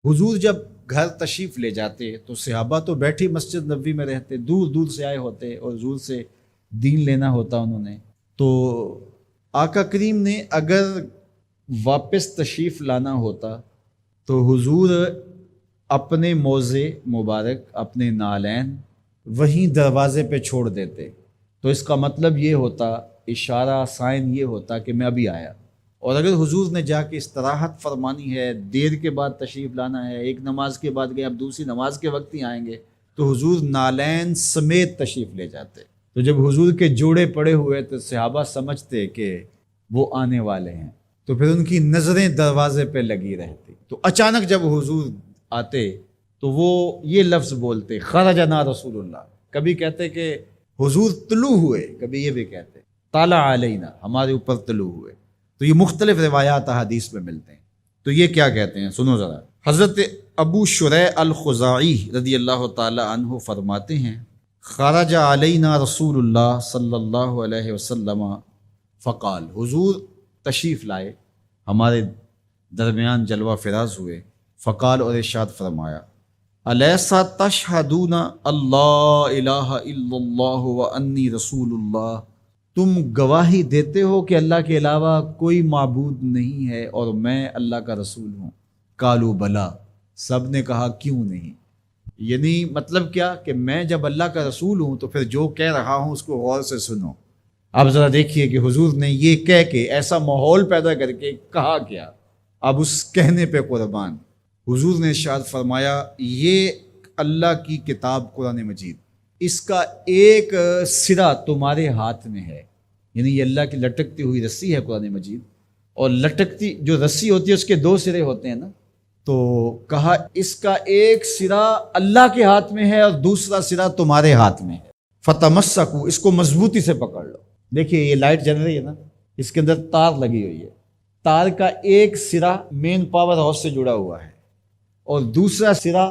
حضور جب گھر تشریف لے جاتے تو صحابہ تو بیٹھی مسجد نبوی میں رہتے، دور دور سے آئے ہوتے اور حضور سے دین لینا ہوتا انہوں نے. تو آقا کریم نے اگر واپس تشریف لانا ہوتا تو حضور اپنے موزے مبارک، اپنے نالین وہیں دروازے پہ چھوڑ دیتے. تو اس کا مطلب یہ ہوتا، اشارہ سائن یہ ہوتا کہ میں ابھی آیا. اور اگر حضور نے جا کے استراحت فرمانی ہے، دیر کے بعد تشریف لانا ہے، ایک نماز کے بعد گئے اب دوسری نماز کے وقت ہی آئیں گے، تو حضور نالین سمیت تشریف لے جاتے. تو جب حضور کے جوڑے پڑے ہوئے تو صحابہ سمجھتے کہ وہ آنے والے ہیں، تو پھر ان کی نظریں دروازے پہ لگی رہتی. تو اچانک جب حضور آتے تو وہ یہ لفظ بولتے، خرجنا رسول اللہ. کبھی کہتے کہ حضور طلوع ہوئے، کبھی یہ بھی کہتے طلع علینا، ہمارے اوپر طلوع ہوئے. تو یہ مختلف روایات حدیث میں ملتے ہیں. تو یہ کیا کہتے ہیں سنو ذرا. حضرت ابو شریح الخزاعی رضی اللہ تعالی عنہ فرماتے ہیں، خرج علینا رسول اللہ صلی اللہ علیہ وسلم فقال، حضور تشریف لائے، ہمارے درمیان جلوہ فراز ہوئے. فقال، اور ارشاد فرمایا، الیسا تشہدون اللہ الہ الا اللہ وانی رسول اللہ، تم گواہی دیتے ہو کہ اللہ کے علاوہ کوئی معبود نہیں ہے اور میں اللہ کا رسول ہوں. قالوا بلا، سب نے کہا کیوں نہیں. یعنی مطلب کیا کہ میں جب اللہ کا رسول ہوں تو پھر جو کہہ رہا ہوں اس کو غور سے سنو. اب ذرا دیکھیے کہ حضور نے یہ کہہ کے ایسا ماحول پیدا کر کے کہا کیا. اب اس کہنے پہ قربان. حضور نے ارشاد فرمایا، یہ اللہ کی کتاب قرآن مجید، اس کا ایک سرا تمہارے ہاتھ میں ہے. یعنی یہ اللہ کی لٹکتی ہوئی رسی ہے قرآن مجید، اور لٹکتی جو رسی ہوتی ہے اس کے دو سرے ہوتے ہیں نا. تو کہا اس کا ایک سرا اللہ کے ہاتھ میں ہے اور دوسرا سرا تمہارے ہاتھ میں ہے. فتمسکو، اس کو مضبوطی سے پکڑ لو. دیکھیے یہ لائٹ جل رہی ہے نا، اس کے اندر تار لگی ہوئی ہے. تار کا ایک سرا مین پاور ہاؤس سے جڑا ہوا ہے اور دوسرا سرا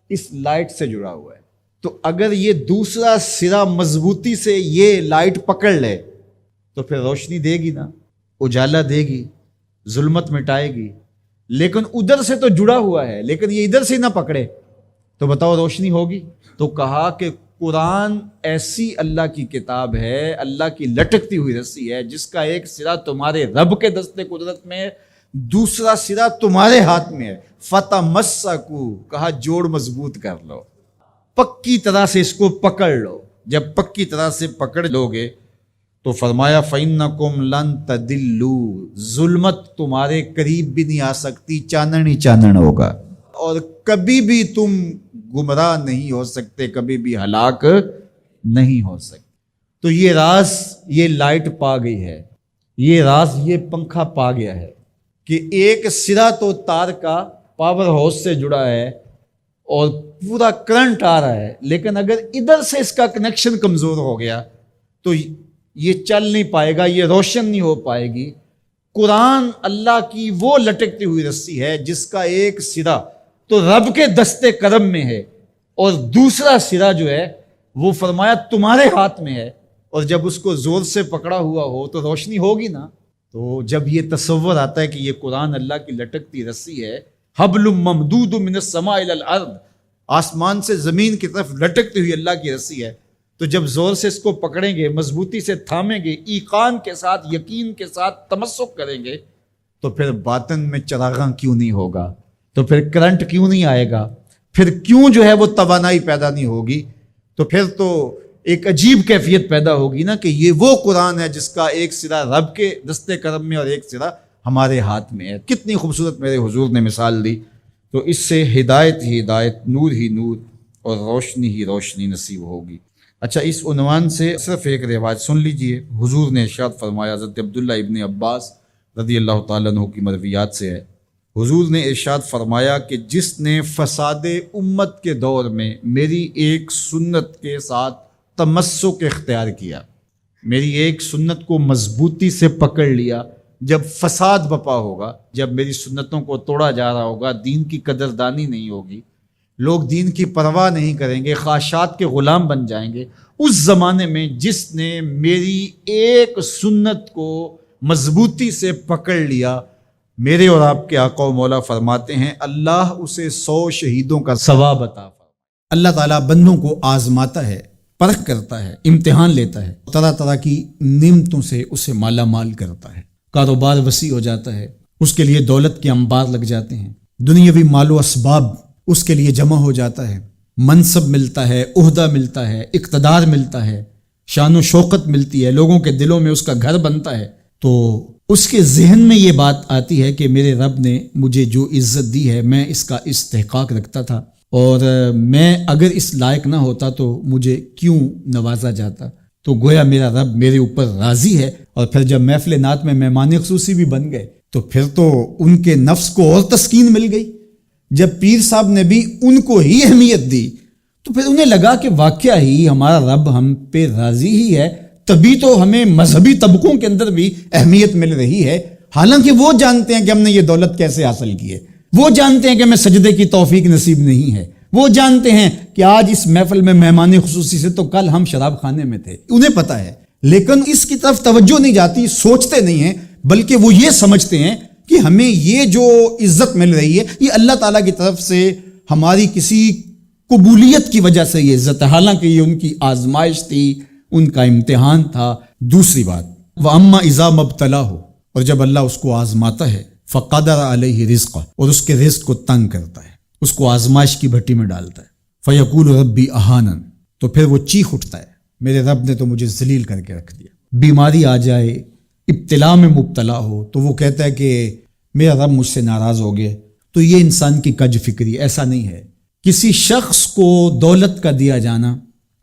اس لائٹ سے جڑا ہوا ہے. تو اگر یہ دوسرا سرا مضبوطی سے یہ لائٹ پکڑ لے تو پھر روشنی دے گی نا، اجالا دے گی، ظلمت مٹائے گی. لیکن ادھر سے تو جڑا ہوا ہے، لیکن یہ ادھر سے نہ پکڑے تو بتاؤ روشنی ہوگی؟ تو کہا کہ قرآن ایسی اللہ کی کتاب ہے، اللہ کی لٹکتی ہوئی رسی ہے، جس کا ایک سرا تمہارے رب کے دستے قدرت میں ہے، دوسرا سرا تمہارے ہاتھ میں ہے. فتمسکو، کہا جوڑ مضبوط کر لو، پکی طرح سے اس کو پکڑ لو. جب پکی طرح سے پکڑ لو گے تو فرمایا فَإِنَّكُمْ لَن تَدِلُّوا، ظلمت تمہارے قریب بھی نہیں آ سکتی، چانن ہی چانن ہوگا، اور کبھی بھی تم گمراہ نہیں ہو سکتے، کبھی بھی ہلاک نہیں ہو سکتے. تو یہ راز یہ لائٹ پا گئی ہے، یہ راز یہ پنکھا پا گیا ہے کہ ایک سرا تو تار کا پاور ہاؤس سے جڑا ہے اور پورا کرنٹ آ رہا ہے، لیکن اگر ادھر سے اس کا کنیکشن کمزور ہو گیا تو یہ چل نہیں پائے گا، یہ روشن نہیں ہو پائے گی. قرآن اللہ کی وہ لٹکتی ہوئی رسی ہے جس کا ایک سرا تو رب کے دستے کرم میں ہے اور دوسرا سرا جو ہے وہ فرمایا تمہارے ہاتھ میں ہے، اور جب اس کو زور سے پکڑا ہوا ہو تو روشنی ہوگی نا. تو جب یہ تصور آتا ہے کہ یہ قرآن اللہ کی لٹکتی رسی ہے، حبل ممدود من السماء الى الارض، آسمان سے زمین کی طرف لٹکتی ہوئی اللہ کی رسی ہے، تو جب زور سے اس کو پکڑیں گے، مضبوطی سے تھامیں گے، ایقان کے ساتھ، یقین کے ساتھ تمسک کریں گے، تو پھر باطن میں چراغاں کیوں نہیں ہوگا، تو پھر کرنٹ کیوں نہیں آئے گا، پھر کیوں جو ہے وہ توانائی پیدا نہیں ہوگی. تو پھر تو ایک عجیب کیفیت پیدا ہوگی نا کہ یہ وہ قرآن ہے جس کا ایک سرا رب کے دستے کرم میں اور ایک سرا ہمارے ہاتھ میں ہے. کتنی خوبصورت میرے حضور نے مثال دی. تو اس سے ہدایت ہی ہدایت، نور ہی نور اور روشنی ہی روشنی نصیب ہوگی. اچھا، اس عنوان سے صرف ایک روایت سن لیجئے. حضور نے ارشاد فرمایا، حضرت عبداللہ ابن عباس رضی اللہ تعالیٰ عنہ کی مرویات سے ہے، حضور نے ارشاد فرمایا کہ جس نے فساد امت کے دور میں میری ایک سنت کے ساتھ تمسک اختیار کیا، میری ایک سنت کو مضبوطی سے پکڑ لیا، جب فساد بپا ہوگا، جب میری سنتوں کو توڑا جا رہا ہوگا، دین کی قدردانی نہیں ہوگی، لوگ دین کی پرواہ نہیں کریں گے، خواہشات کے غلام بن جائیں گے، اس زمانے میں جس نے میری ایک سنت کو مضبوطی سے پکڑ لیا میرے اور آپ کے آقا و مولا فرماتے ہیں اللہ اسے 100 شہیدوں کا ثواب عطا فرمائے۔ اللہ تعالیٰ بندوں کو آزماتا ہے، پرکھ کرتا ہے، امتحان لیتا ہے، طرح طرح کی نعمتوں سے اسے مالا مال کرتا ہے، کاروبار وسیع ہو جاتا ہے، اس کے لیے دولت کے انبار لگ جاتے ہیں، دنیاوی مال و اسباب اس کے لیے جمع ہو جاتا ہے، منصب ملتا ہے، عہدہ ملتا ہے، اقتدار ملتا ہے، شان و شوکت ملتی ہے، لوگوں کے دلوں میں اس کا گھر بنتا ہے، تو اس کے ذہن میں یہ بات آتی ہے کہ میرے رب نے مجھے جو عزت دی ہے میں اس کا استحقاق رکھتا تھا، اور میں اگر اس لائق نہ ہوتا تو مجھے کیوں نوازا جاتا، تو گویا میرا رب میرے اوپر راضی ہے۔ اور پھر جب محفل نعت میں مہمان خصوصی بھی بن گئے تو پھر تو ان کے نفس کو اور تسکین مل گئی۔ جب پیر صاحب نے بھی ان کو ہی اہمیت دی تو پھر انہیں لگا کہ واقعہ ہی ہمارا رب ہم پہ راضی ہی ہے، تبھی تو ہمیں مذہبی طبقوں کے اندر بھی اہمیت مل رہی ہے، حالانکہ وہ جانتے ہیں کہ ہم نے یہ دولت کیسے حاصل کی ہے، وہ جانتے ہیں کہ ہمیں سجدے کی توفیق نصیب نہیں ہے، وہ جانتے ہیں کہ آج اس محفل میں مہمان خصوصی سے تو کل ہم شراب خانے میں تھے، انہیں پتہ ہے، لیکن اس کی طرف توجہ نہیں جاتی، سوچتے نہیں ہیں، بلکہ وہ یہ سمجھتے ہیں کہ ہمیں یہ جو عزت مل رہی ہے یہ اللہ تعالیٰ کی طرف سے ہماری کسی قبولیت کی وجہ سے یہ عزت ہے، حالانکہ یہ ان کی آزمائش تھی، ان کا امتحان تھا۔ دوسری بات، وَأَمَّا إِذَا مَبْتَلَاهُ، اور جب اللہ اس کو آزماتا ہے، فَقَدَرَ عَلَيْهِ رِزْقَهُ، اور اس کے رزق کو تنگ کرتا ہے، اس کو آزمائش کی بھٹی میں ڈالتا ہے، فَيَقُولُ رَبِّي أَهَانَنِ، تو پھر وہ چیخ اٹھتا ہے میرے رب نے تو مجھے ذلیل کر کے رکھ دیا۔ بیماری آ جائے، ابتلا میں مبتلا ہو تو وہ کہتا ہے کہ میرا رب مجھ سے ناراض ہو گیا، تو یہ انسان کی کج فکری، ایسا نہیں ہے۔ کسی شخص کو دولت کا دیا جانا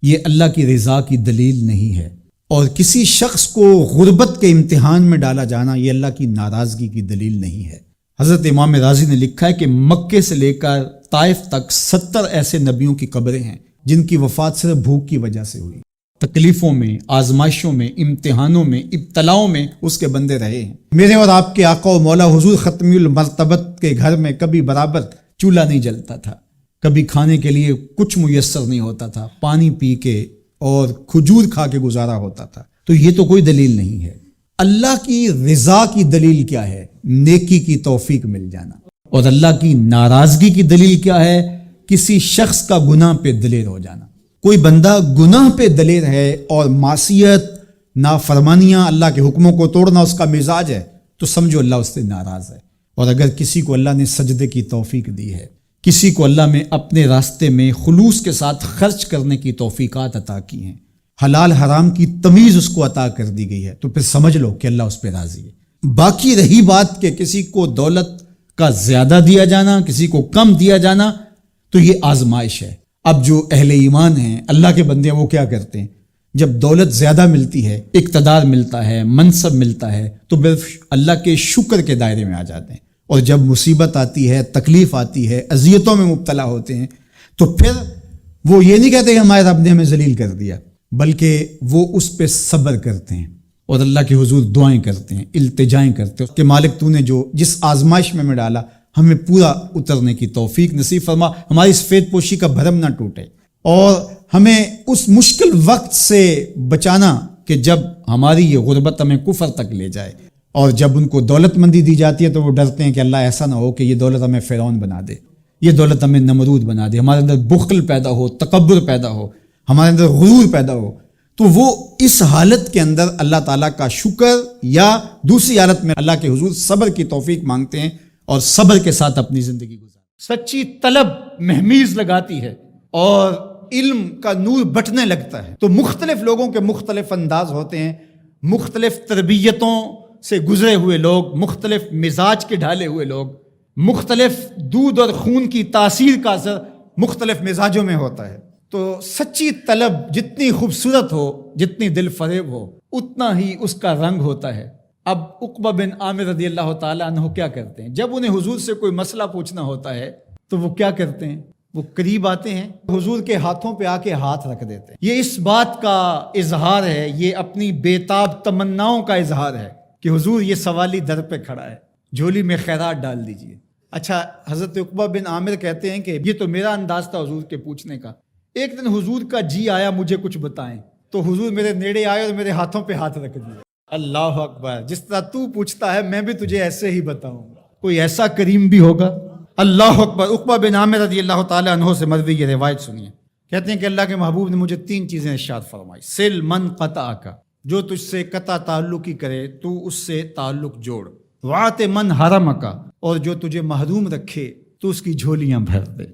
یہ اللہ کی رضا کی دلیل نہیں ہے، اور کسی شخص کو غربت کے امتحان میں ڈالا جانا یہ اللہ کی ناراضگی کی دلیل نہیں ہے۔ حضرت امام رازی نے لکھا ہے کہ مکے سے لے کر طائف تک 70 ایسے نبیوں کی قبریں ہیں جن کی وفات صرف بھوک کی وجہ سے ہوئی، تکلیفوں میں، آزمائشوں میں، امتحانوں میں، ابتلاؤں میں اس کے بندے رہے ہیں۔ میرے اور آپ کے آقا و مولا حضور ختمی المرتبت کے گھر میں کبھی برابر چولہا نہیں جلتا تھا، کبھی کھانے کے لیے کچھ میسر نہیں ہوتا تھا، پانی پی کے اور کھجور کھا کے گزارا ہوتا تھا، تو یہ تو کوئی دلیل نہیں ہے۔ اللہ کی رضا کی دلیل کیا ہے؟ نیکی کی توفیق مل جانا۔ اور اللہ کی ناراضگی کی دلیل کیا ہے؟ کسی شخص کا گناہ پہ دلیر ہو جانا۔ کوئی بندہ گناہ پہ دلیر ہے اور معصیت، نافرمانیاں، اللہ کے حکموں کو توڑنا اس کا مزاج ہے، تو سمجھو اللہ اس سے ناراض ہے۔ اور اگر کسی کو اللہ نے سجدے کی توفیق دی ہے، کسی کو اللہ میں اپنے راستے میں خلوص کے ساتھ خرچ کرنے کی توفیقات عطا کی ہیں، حلال حرام کی تمیز اس کو عطا کر دی گئی ہے، تو پھر سمجھ لو کہ اللہ اس پہ راضی ہے۔ باقی رہی بات کہ کسی کو دولت کا زیادہ دیا جانا، کسی کو کم دیا جانا، تو یہ آزمائش ہے۔ اب جو اہل ایمان ہیں، اللہ کے بندے ہیں، وہ کیا کرتے ہیں؟ جب دولت زیادہ ملتی ہے، اقتدار ملتا ہے، منصب ملتا ہے، تو بس اللہ کے شکر کے دائرے میں آ جاتے ہیں، اور جب مصیبت آتی ہے، تکلیف آتی ہے، اذیتوں میں مبتلا ہوتے ہیں، تو پھر وہ یہ نہیں کہتے کہ ہمارے رب نے ہمیں ذلیل کر دیا، بلکہ وہ اس پہ صبر کرتے ہیں اور اللہ کے حضور دعائیں کرتے ہیں، التجائیں کرتے ہیں کہ مالک تو نے جو جس آزمائش میں ڈالا ہمیں پورا اترنے کی توفیق نصیب فرما، ہماری سفید پوشی کا بھرم نہ ٹوٹے، اور ہمیں اس مشکل وقت سے بچانا کہ جب ہماری یہ غربت ہمیں کفر تک لے جائے، اور جب ان کو دولت مندی دی جاتی ہے تو وہ ڈرتے ہیں کہ اللہ ایسا نہ ہو کہ یہ دولت ہمیں فرعون بنا دے، یہ دولت ہمیں نمرود بنا دے، ہمارے اندر بخل پیدا ہو، تکبر پیدا ہو، ہمارے اندر غرور پیدا ہو، تو وہ اس حالت کے اندر اللہ تعالیٰ کا شکر یا دوسری حالت میں اللہ کے حضور صبر کی توفیق مانگتے ہیں اور صبر کے ساتھ اپنی زندگی گزارتے۔ سچی طلب مہمیز لگاتی ہے اور علم کا نور بٹنے لگتا ہے، تو مختلف لوگوں کے مختلف انداز ہوتے ہیں، مختلف تربیتوں سے گزرے ہوئے لوگ، مختلف مزاج کے ڈھالے ہوئے لوگ، مختلف دودھ اور خون کی تاثیر کا اثر مختلف مزاجوں میں ہوتا ہے۔ تو سچی طلب جتنی خوبصورت ہو، جتنی دل فریب ہو، اتنا ہی اس کا رنگ ہوتا ہے۔ اب عقبہ بن عامر رضی اللہ تعالیٰ عنہ کیا کرتے ہیں؟ جب انہیں حضور سے کوئی مسئلہ پوچھنا ہوتا ہے تو وہ کیا کرتے ہیں؟ وہ قریب آتے ہیں، حضور کے ہاتھوں پہ آ کے ہاتھ رکھ دیتے ہیں۔ یہ اس بات کا اظہار ہے، یہ اپنی بےتاب تمناؤں کا اظہار ہے کہ حضور یہ سوالی در پہ کھڑا ہے، جھولی میں خیرات ڈال دیجئے۔ اچھا، حضرت عقبہ بن عامر کہتے ہیں کہ یہ تو میرا انداز تھا حضور کے پوچھنے کا، ایک دن حضور کا جی آیا مجھے کچھ بتائیں، تو حضور میرے نیڑے آئے اور میرے ہاتھوں پہ ہاتھ رکھ دیا۔ اللہ اکبر، جس طرح تو پوچھتا ہے میں بھی تجھے ایسے ہی بتاؤں گا۔ کوئی ایسا کریم بھی ہوگا؟ اللہ اکبر۔ عقبہ بن عامر رضی اللہ تعالیٰ عنہ سے مروی یہ روایت سنیے، کہتے ہیں کہ اللہ کے محبوب نے مجھے 3 چیزیں ارشاد فرمائی۔ سل من قطعک، جو تجھ سے قطع تعلق ہی کرے تو اس سے تعلق جوڑ۔ وعط من حرمک، اور جو تجھے محروم رکھے تو اس کی جھولیاں بھر دے۔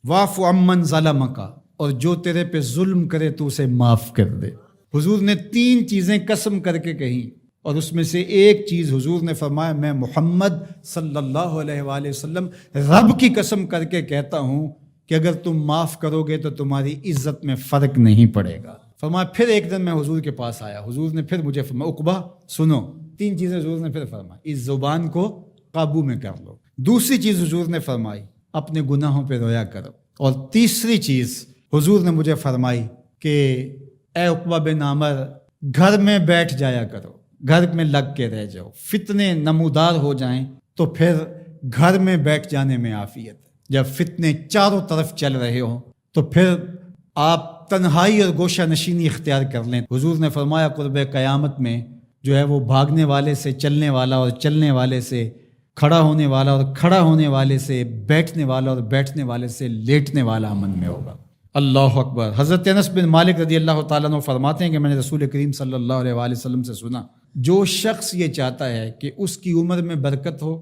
واعف عمن ظلمک، اور جو تیرے پہ ظلم کرے تو اسے معاف کر دے۔ حضور نے 3 چیزیں قسم کر کے کہیں، اور اس میں سے ایک چیز حضور نے فرمایا، میں محمد صلی اللہ علیہ وآلہ وسلم رب کی قسم کر کے کہتا ہوں کہ اگر تم معاف کرو گے تو تمہاری عزت میں فرق نہیں پڑے گا۔ فرمایا پھر ایک دن میں حضور کے پاس آیا، حضور نے پھر مجھے فرمایا عقبہ سنو، 3 چیزیں حضور نے پھر فرمائی، اس زبان کو قابو میں کر لو۔ دوسری چیز حضور نے فرمائی، اپنے گناہوں پہ رویا کرو۔ اور تیسری چیز حضور نے مجھے فرمائی کہ اے عقبہ بن عامر، گھر میں بیٹھ جایا کرو، گھر میں لگ کے رہ جاؤ۔ فتنے نمودار ہو جائیں تو پھر گھر میں بیٹھ جانے میں عافیت ہے۔ جب فتنے چاروں طرف چل رہے ہوں تو پھر آپ تنہائی اور گوشہ نشینی اختیار کر لیں۔ حضور نے فرمایا قرب قیامت میں جو ہے وہ بھاگنے والے سے چلنے والا، اور چلنے والے سے کھڑا ہونے والا، اور کھڑا ہونے والے سے بیٹھنے والا، اور بیٹھنے والے سے لیٹنے والا امن میں ہوگا۔ اللہ اکبر۔ حضرت انس بن مالک رضی اللہ تعالیٰ عنہ فرماتے ہیں کہ میں نے رسول کریم صلی اللہ علیہ وآلہ وسلم سے سنا، جو شخص یہ چاہتا ہے کہ اس کی عمر میں برکت ہو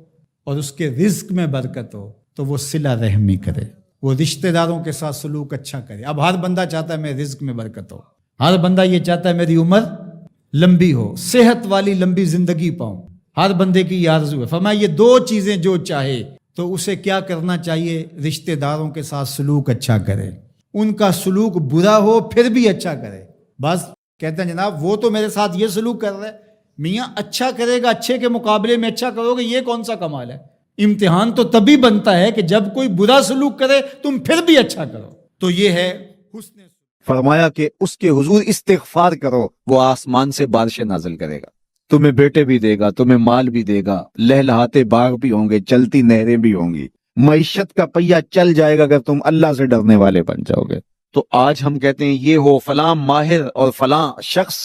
اور اس کے رزق میں برکت ہو تو وہ صلہ رحمی کرے، وہ رشتہ داروں کے ساتھ سلوک اچھا کرے۔ اب ہر بندہ چاہتا ہے میرے رزق میں برکت ہو، ہر بندہ یہ چاہتا ہے میری عمر لمبی ہو، صحت والی لمبی زندگی پاؤں، ہر بندے کی یہ آرزو ہے۔ فرمایا یہ 2 چیزیں جو چاہے تو اسے کیا کرنا چاہیے؟ رشتہ داروں کے ساتھ سلوک اچھا کرے، ان کا سلوک برا ہو پھر بھی اچھا کرے۔ بس کہتے ہیں جناب وہ تو میرے ساتھ یہ سلوک کر رہا ہے، میاں اچھا کرے گا، اچھے کے مقابلے میں اچھا کرو گے، یہ کون سا کمال ہے؟ امتحان تو تبھی بنتا ہے کہ جب کوئی برا سلوک کرے تم پھر بھی اچھا کرو۔ تو یہ ہے حسن۔ فرمایا کہ اس کے حضور استغفار کرو، وہ آسمان سے بارشیں نازل کرے گا، تمہیں بیٹے بھی دے گا، تمہیں مال بھی دے گا، لہلہاتے باغ بھی ہوں گے، چلتی نہریں بھی ہوں گی، معیشت کا پہیہ چل جائے گا اگر تم اللہ سے ڈرنے والے بن جاؤ گے۔ تو آج ہم کہتے ہیں یہ ہو فلاں ماہر اور فلاں شخص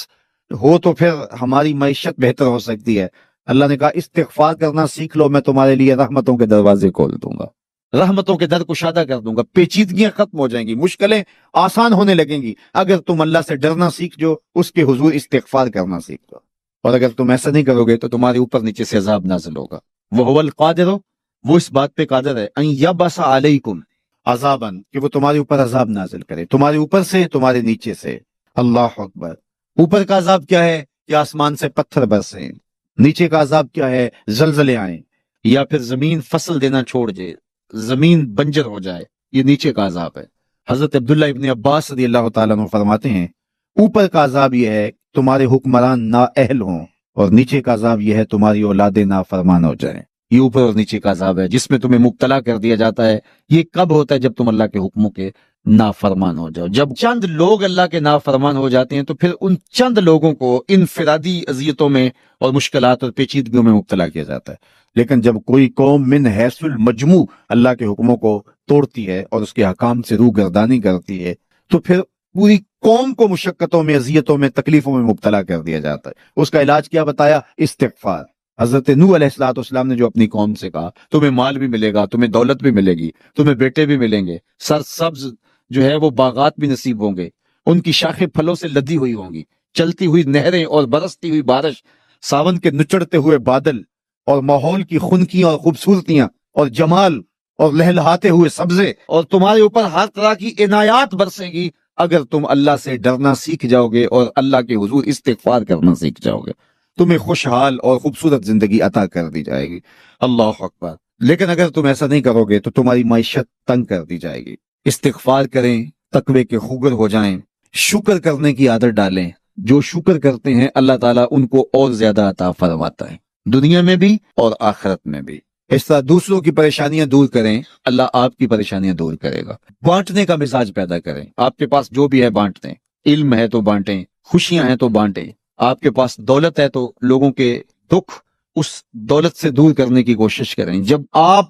ہو تو پھر ہماری معیشت بہتر ہو سکتی ہے۔ اللہ نے کہا استغفار کرنا سیکھ لو، میں تمہارے لیے رحمتوں کے دروازے کھول دوں گا، رحمتوں کے در کشادہ کر دوں گا، پیچیدگیاں ختم ہو جائیں گی، مشکلیں آسان ہونے لگیں گی اگر تم اللہ سے ڈرنا سیکھ جو، اس کے حضور استغفار کرنا سیکھ لو۔ اور اگر تم ایسا نہیں کرو گے تو تمہارے اوپر نیچے سے عذاب نازل ہوگا۔ وَهُوَ الْقَادِرُ، وہ اس بات پہ قادر ہے، ان یبعث علیکم عذابا، کہ وہ تمہارے اوپر عذاب نازل کرے، تمہارے اوپر سے، تمہارے نیچے سے۔ اللہ اکبر۔ اوپر کا عذاب کیا ہے کہ آسمان سے پتھر برسیں، نیچے کا عذاب کیا ہے زلزلے آئیں، یا پھر زمین فصل دینا چھوڑ جائے، زمین بنجر ہو جائے، یہ نیچے کا عذاب ہے۔ حضرت عبداللہ ابن عباس رضی اللہ تعالیٰ عنہ فرماتے ہیں اوپر کا عذاب یہ ہے تمہارے حکمران نااہل ہوں، اور نیچے کا عذاب یہ ہے تمہاری اولادیں نافرمان ہو جائیں۔ یہ اوپر اور نیچے کا عذاب ہے جس میں تمہیں مبتلا کر دیا جاتا ہے۔ یہ کب ہوتا ہے؟ جب تم اللہ کے حکموں کے نافرمان ہو جاؤ۔ جب چند لوگ اللہ کے نافرمان ہو جاتے ہیں تو پھر ان چند لوگوں کو انفرادی اذیتوں میں اور مشکلات اور پیچیدگیوں میں مبتلا کیا جاتا ہے۔ لیکن جب کوئی قوم من حیث المجموع اللہ کے حکموں کو توڑتی ہے اور اس کے حکام سے روگردانی کرتی ہے تو پھر پوری قوم کو مشقتوں میں، اذیتوں میں، تکلیفوں میں مبتلا کر دیا جاتا ہے۔ اس کا علاج کیا بتایا؟ استغفار۔ حضرت نوح علیہ السلام نے جو اپنی قوم سے کہا تمہیں مال بھی ملے گا، تمہیں دولت بھی ملے گی، تمہیں بیٹے بھی ملیں گے، سرسبز جو ہے وہ باغات بھی نصیب ہوں گے، ان کی شاخیں پھلوں سے لدی ہوئی ہوں گی، چلتی ہوئی نہریں اور برستی ہوئی بارش، ساون کے نچڑتے ہوئے بادل، اور ماحول کی خنکیاں اور خوبصورتیاں اور جمال اور لہلہاتے ہوئے سبزے، اور تمہارے اوپر ہر طرح کی عنایات برسیں گی اگر تم اللہ سے ڈرنا سیکھ جاؤ گے اور اللہ کے حضور استغفار کرنا سیکھ جاؤ گے، تمہیں خوشحال اور خوبصورت زندگی عطا کر دی جائے گی۔ اللہ اکبر۔ لیکن اگر تم ایسا نہیں کرو گے تو تمہاری معیشت تنگ کر دی جائے گی۔ استغفار کریں، تقوی کے خوگر ہو جائیں، شکر کرنے کی عادت ڈالیں۔ جو شکر کرتے ہیں اللہ تعالیٰ ان کو اور زیادہ عطا فرماتا ہے، دنیا میں بھی اور آخرت میں بھی۔ اس طرح دوسروں کی پریشانیاں دور کریں، اللہ آپ کی پریشانیاں دور کرے گا۔ بانٹنے کا مزاج پیدا کریں، آپ کے پاس جو بھی ہے بانٹ دیں، علم ہے تو بانٹیں، خوشیاں ہیں تو بانٹیں، آپ کے پاس دولت ہے تو لوگوں کے دکھ اس دولت سے دور کرنے کی کوشش کریں۔ جب آپ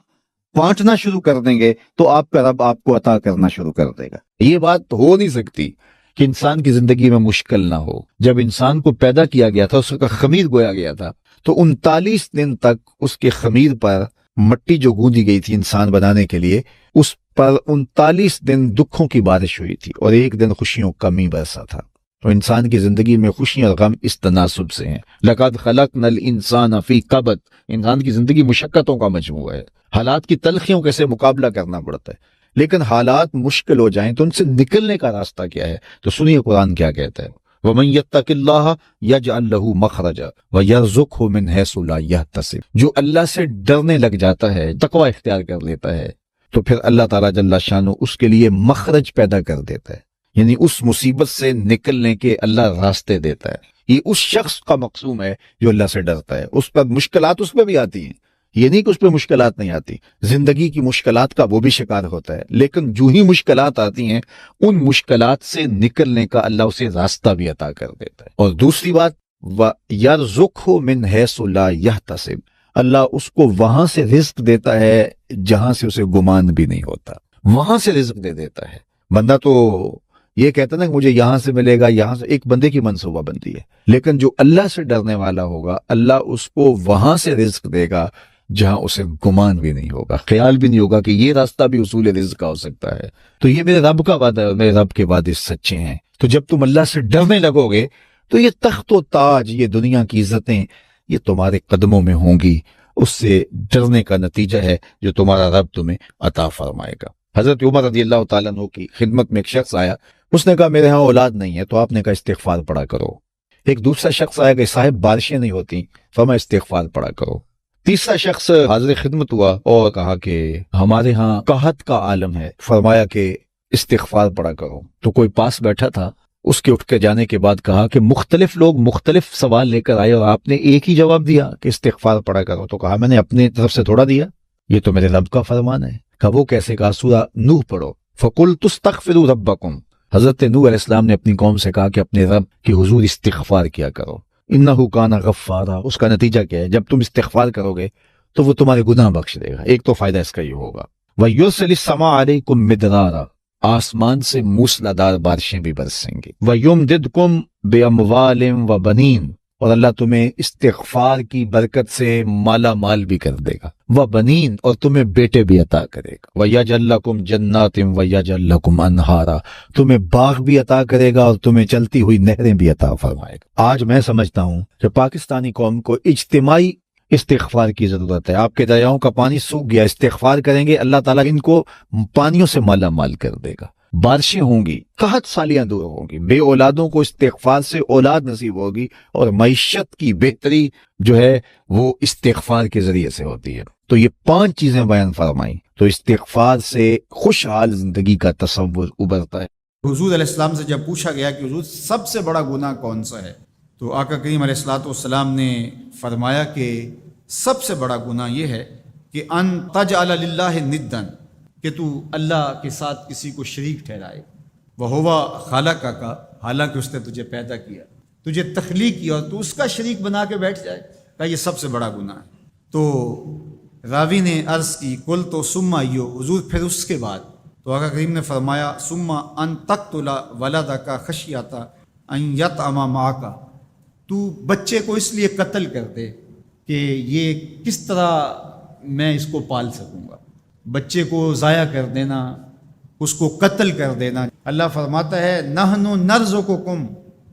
بانٹنا شروع کر دیں گے تو آپ کا رب آپ کو عطا کرنا شروع کر دے گا۔ یہ بات ہو نہیں سکتی کہ انسان کی زندگی میں مشکل نہ ہو۔ جب انسان کو پیدا کیا گیا تھا، اس کا خمیر گویا گیا تھا، تو 39 دن تک اس کے خمیر پر مٹی جو گوندی گئی تھی انسان بنانے کے لیے، اس پر 39 دن دکھوں کی بارش ہوئی تھی اور ایک دن خوشیوں کا می برسا تھا۔ تو انسان کی زندگی میں خوشیاں اور غم اس تناسب سے ہیں۔ لقد خلقنا الانسان فی کبد، انسان کی زندگی مشقتوں کا مجموعہ ہے، حالات کی تلخیوں کے سے مقابلہ کرنا پڑتا ہے، لیکن حالات مشکل ہو جائیں تو ان سے نکلنے کا راستہ کیا ہے؟ تو سنیے قرآن کیا کہتا ہے، وَمَن يَتَّقِ اللَّهَ يَجْعَلْ لَهُ مَخْرَجًا وَيَرْزُقْهُ مِنْ حَيْثُ لَا يَحْتَسِبُ، جو اللہ سے ڈرنے لگ جاتا ہے، تقوی اختیار کر لیتا ہے، تو پھر اللہ تعالیٰ جل شانہ اس کے لیے مخرج پیدا کر دیتا ہے، یعنی اس مصیبت سے نکلنے کے اللہ راستے دیتا ہے۔ یہ اس شخص کا مقصوم ہے جو اللہ سے ڈرتا ہے۔ اس پر مشکلات اس پہ بھی آتی ہیں، یہ نہیں کہ اس پہ مشکلات نہیں آتی، زندگی کی مشکلات کا وہ بھی شکار ہوتا ہے، لیکن جو ہی مشکلات آتی ہیں ان مشکلات سے نکلنے کا اللہ اسے راستہ بھی عطا کر دیتا ہے۔ اور دوسری بات، وَيَرْزُقْهُ مِنْ حَيْثُ لَا يَحْتَسِبُ، اللہ اس کو وہاں سے رزق دیتا ہے جہاں سے اسے گمان بھی نہیں ہوتا، وہاں سے رزق دے دیتا ہے۔ بندہ تو یہ کہتا نا کہ مجھے یہاں سے ملے گا، یہاں سے، ایک بندے کی منصوبہ بندی ہے، لیکن جو اللہ سے ڈرنے والا ہوگا اللہ اس کو وہاں سے رزق دے گا جہاں اسے گمان بھی نہیں ہوگا، خیال بھی نہیں ہوگا کہ یہ راستہ بھی حصول رزق کا ہو سکتا ہے۔ تو یہ میرے رب کا وعدہ ہے اور میرے رب کے وعدے سچے ہیں۔ تو جب تم اللہ سے ڈرنے لگو گے تو یہ تخت و تاج، یہ دنیا کی عزتیں، یہ تمہارے قدموں میں ہوں گی۔ اس سے ڈرنے کا نتیجہ ہے جو تمہارا رب تمہیں عطا فرمائے گا۔ حضرت عمر رضی اللہ تعالیٰ عنہ کی خدمت میں ایک شخص آیا، اس نے کہا میرے ہاں اولاد نہیں ہے، تو آپ نے کہا استغفار پڑھا کرو۔ ایک دوسرا شخص آیا کہ صاحب بارشیں نہیں ہوتی، فرمایا استغفار پڑھا کرو۔ تیسرا شخص حاضر خدمت ہوا اور کہا کہ ہمارے ہاں قحط کا عالم ہے، فرمایا کہ استغفار پڑھا کرو۔ تو کوئی پاس بیٹھا تھا، اس کے اٹھ کے جانے کے بعد کہا کہ مختلف لوگ مختلف سوال لے کر آئے اور آپ نے ایک ہی جواب دیا کہ استغفار پڑھا کرو۔ تو کہا میں نے اپنے طرف سے تھوڑا دیا، یہ تو میرے رب کا فرمان ہے۔ کہا وہ کیسے؟ کہا سورہ نوح پڑھو، فَقُلْتُ اسْتَغْفِرُوا رَبَّكُمْ، حضرت نوح علیہ السلام نے اپنی قوم سے کہا کہ اپنے رب کی حضور استغفار کیا کرو، انہو کان غفارا۔ اس کا نتیجہ کیا ہے؟ جب تم استغفار کرو گے تو وہ تمہارے گناہ بخش دے گا۔ ایک تو فائدہ اس کا یہ ہوگا، وَيُرْسِلِ السَّمَاءَ عَلَيْكُمْ مِدْرَارًا، آسمان سے موسلادھار بارشیں بھی برسیں گی، وَيُمْدِدْكُمْ بِأَمْوَالٍ وَبَنِينَ، اور اللہ تمہیں استغفار کی برکت سے مالا مال بھی کر دے گا، وَبَنِينَ، اور تمہیں بیٹے بھی عطا کرے گا، وَيَجْعَلْ لَكُمْ جَنَّاتٍ وَيَجْعَلْ لَكُمْ أَنْهَارًا، تمہیں باغ بھی عطا کرے گا اور تمہیں چلتی ہوئی نہریں بھی عطا فرمائے گا۔ آج میں سمجھتا ہوں کہ پاکستانی قوم کو اجتماعی استغفار کی ضرورت ہے۔ آپ کے دریاؤں کا پانی سوکھ گیا، استغفار کریں گے اللہ تعالیٰ ان کو پانیوں سے مالا مال کر دے گا، بارشیں ہوں گی، قحط سالیاں دور ہوں گی، بے اولادوں کو استغفار سے اولاد نصیب ہوگی، اور معیشت کی بہتری جو ہے وہ استغفار کے ذریعے سے ہوتی ہے۔ تو یہ 5 چیزیں بیان فرمائیں، تو استغفار سے خوشحال زندگی کا تصور ابھرتا ہے۔ حضور علیہ السلام سے جب پوچھا گیا کہ حضور سب سے بڑا گناہ کون سا ہے، تو آقا کریم علیہ الصلوۃ والسلام نے فرمایا کہ سب سے بڑا گناہ یہ ہے کہ ان تجعل للہ ندًا، کہ تو اللہ کے ساتھ کسی کو شریک ٹھہرائے، وہو خلقک، حالانکہ اس نے تجھے پیدا کیا، تجھے تخلیق کیا، اور تو اس کا شریک بنا کے بیٹھ جائے، کہ یہ سب سے بڑا گناہ ہے۔ تو راوی نے عرض کی کل تو ثم ایو، حضور پھر اس کے بعد؟ تو آقا کریم نے فرمایا ثم ان تقتل ولدک خشیۃ ان یطعم معک، تو بچے کو اس لیے قتل کر دے کہ یہ کس طرح میں اس کو پال سکوں گا، بچے کو ضائع کر دینا، اس کو قتل کر دینا۔ اللہ فرماتا ہے نحن نرزقکم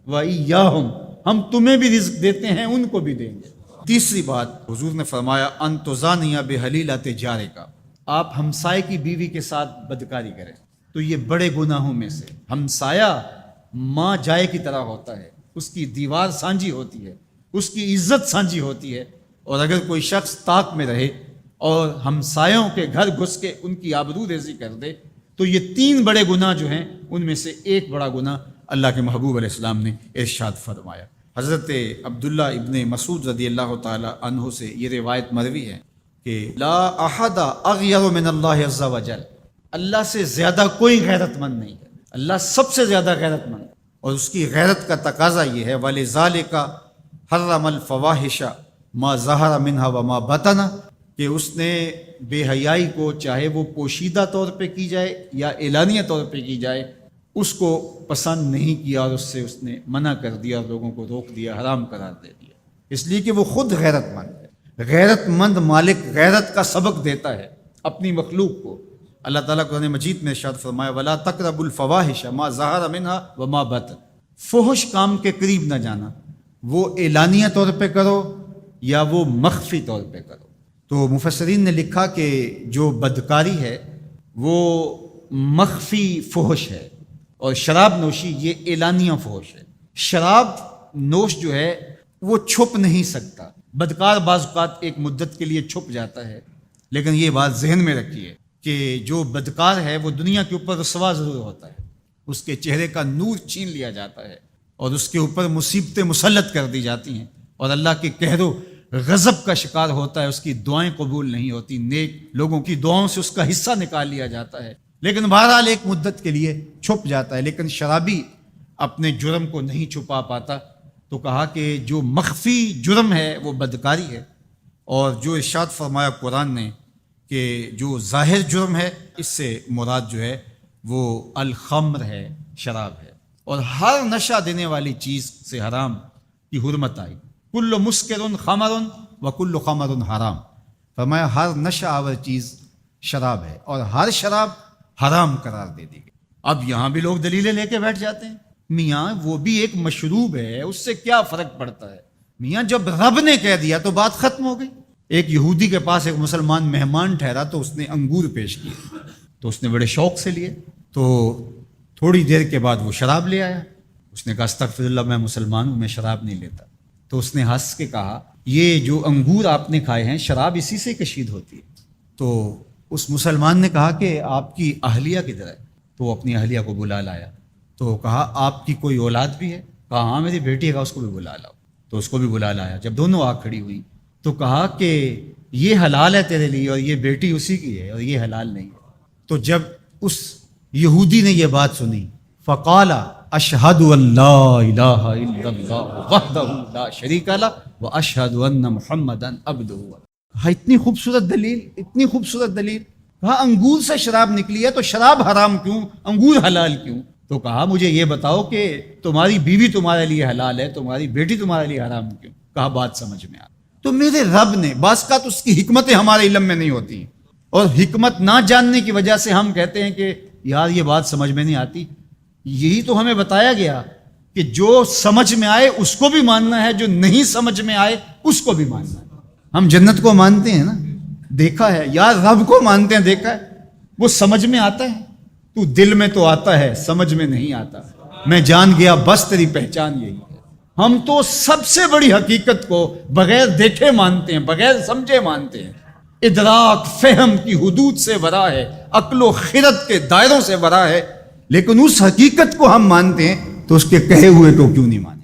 وإیاہم، ہم تمہیں بھی رزق دیتے ہیں، ان کو بھی دیں گے۔ تیسری بات حضور نے فرمایا ان تزانی بحلیلۃ جارک، آپ ہمسائے کی بیوی کے ساتھ بدکاری کریں، تو یہ بڑے گناہوں میں سے۔ ہمسایہ ماں جائے کی طرح ہوتا ہے، اس کی دیوار سانجھی ہوتی ہے، اس کی عزت سانجھی ہوتی ہے، اور اگر کوئی شخص طاق میں رہے اور ہمسایوں کے گھر گھس کے ان کی آبرو ریزی کر دے، تو یہ 3 بڑے گناہ جو ہیں ان میں سے ایک بڑا گناہ اللہ کے محبوب علیہ السلام نے ارشاد فرمایا۔ حضرت عبداللہ ابن مسعود رضی اللہ تعالی عنہ سے یہ روایت مروی ہے کہ لا احد اغیر من اللہ عز وجل، اللہ سے زیادہ کوئی غیرت مند نہیں ہے، اللہ سب سے زیادہ غیرت مند ہے، اور اس کی غیرت کا تقاضا یہ ہے وَلِذَالِكَ حَرَّمَ الْفَوَاحِشَ مَا ظَهَرَ مِنْهَا وَمَا بَطَنَ، کہ اس نے بے حیائی کو چاہے وہ پوشیدہ طور پہ کی جائے یا اعلانیہ طور پہ کی جائے اس کو پسند نہیں کیا، اور اس نے منع کر دیا، اور لوگوں کو روک دیا، حرام قرار دے دیا، اس لیے کہ وہ خود غیرت مند ہے۔ غیرت مند مالک غیرت کا سبق دیتا ہے اپنی مخلوق کو. اللہ تعالیٰ قرآن مجید میں ارشاد فرمایا وَلَا تَقْرَبُوا الْفَوَاحِشَ مَا ظَهَرَ مِنْهَا وَمَا بَطَنَ. فحش کام کے قریب نہ جانا، وہ اعلانیہ طور پہ کرو یا وہ مخفی طور پہ کرو. تو مفسرین نے لکھا کہ جو بدکاری ہے وہ مخفی فحش ہے اور شراب نوشی یہ اعلانیہ فحش ہے. شراب نوش جو ہے وہ چھپ نہیں سکتا. بدکار بعض اوقات ایک مدت کے لیے چھپ جاتا ہے، لیکن یہ بات ذہن میں رکھیے کہ جو بدکار ہے وہ دنیا کے اوپر رسوا ضرور ہوتا ہے، اس کے چہرے کا نور چھین لیا جاتا ہے اور اس کے اوپر مصیبتیں مسلط کر دی جاتی ہیں اور اللہ کے قہر و غضب کا شکار ہوتا ہے. اس کی دعائیں قبول نہیں ہوتی، نیک لوگوں کی دعاؤں سے اس کا حصہ نکال لیا جاتا ہے، لیکن بہرحال ایک مدت کے لیے چھپ جاتا ہے. لیکن شرابی اپنے جرم کو نہیں چھپا پاتا. تو کہا کہ جو مخفی جرم ہے وہ بدکاری ہے، اور جو ارشاد فرمایا قرآن نے کہ جو ظاہر جرم ہے اس سے مراد جو ہے وہ الخمر ہے، شراب ہے. اور ہر نشہ دینے والی چیز سے حرام کی حرمت آئی. کل مسکر خمر و کل خمر حرام. فرمایا ہر نشہ آور چیز شراب ہے اور ہر شراب حرام قرار دے دی گئی. اب یہاں بھی لوگ دلیلیں لے کے بیٹھ جاتے ہیں، میاں وہ بھی ایک مشروب ہے، اس سے کیا فرق پڑتا ہے. میاں جب رب نے کہہ دیا تو بات ختم ہو گئی. ایک یہودی کے پاس ایک مسلمان مہمان ٹھہرا تو اس نے انگور پیش کیے تو اس نے بڑے شوق سے لیے. تو تھوڑی دیر کے بعد وہ شراب لے آیا. اس نے کہا استغفر اللہ، میں مسلمان ہوں، میں شراب نہیں لیتا. تو اس نے ہنس کے کہا یہ جو انگور آپ نے کھائے ہیں شراب اسی سے کشید ہوتی ہے. تو اس مسلمان نے کہا کہ آپ کی اہلیہ کدھر ہے؟ تو وہ اپنی اہلیہ کو بلا لایا. تو کہا آپ کی کوئی اولاد بھی ہے؟ کہا ہاں میری بیٹی ہے، اس کو بھی بلا لاؤ. تو اس کو بھی بلا لایا. جب دونوں آ کھڑی ہوئی تو کہا کہ یہ حلال ہے تیرے لیے اور یہ بیٹی اسی کی ہے اور یہ حلال نہیں ہے. تو جب اس یہودی نے یہ بات سنی فقال اشہد ان لا الہ الا اللہ وحدہ لا شریک لہ واشہد ان محمدا عبدہ. ہاں اتنی خوبصورت دلیل، اتنی خوبصورت دلیل. کہا انگور سے شراب نکلی ہے تو شراب حرام کیوں، انگور حلال کیوں؟ تو کہا مجھے یہ بتاؤ کہ تمہاری بیوی تمہارے لیے حلال ہے، تمہاری بیٹی تمہارے لیے حرام کیوں؟ کہا بات سمجھ میں آ. تو میرے رب نے بعض کا تو اس کی حکمتیں ہمارے علم میں نہیں ہوتی، اور حکمت نہ جاننے کی وجہ سے ہم کہتے ہیں کہ یار یہ بات سمجھ میں نہیں آتی. یہی تو ہمیں بتایا گیا کہ جو سمجھ میں آئے اس کو بھی ماننا ہے، جو نہیں سمجھ میں آئے اس کو بھی ماننا ہے. ہم جنت کو مانتے ہیں نا، دیکھا ہے، یار رب کو مانتے ہیں، دیکھا ہے، وہ سمجھ میں آتا ہے. تو دل میں تو آتا ہے، سمجھ میں نہیں آتا. میں جان گیا بس تیری پہچان یہی ہے. ہم تو سب سے بڑی حقیقت کو بغیر دیکھے مانتے ہیں، بغیر سمجھے مانتے ہیں. ادراک فہم کی حدود سے ورا ہے، عقل و خرد کے دائروں سے ورا ہے، لیکن اس حقیقت کو ہم مانتے ہیں تو اس کے کہے ہوئے کو کیوں نہیں مانتے؟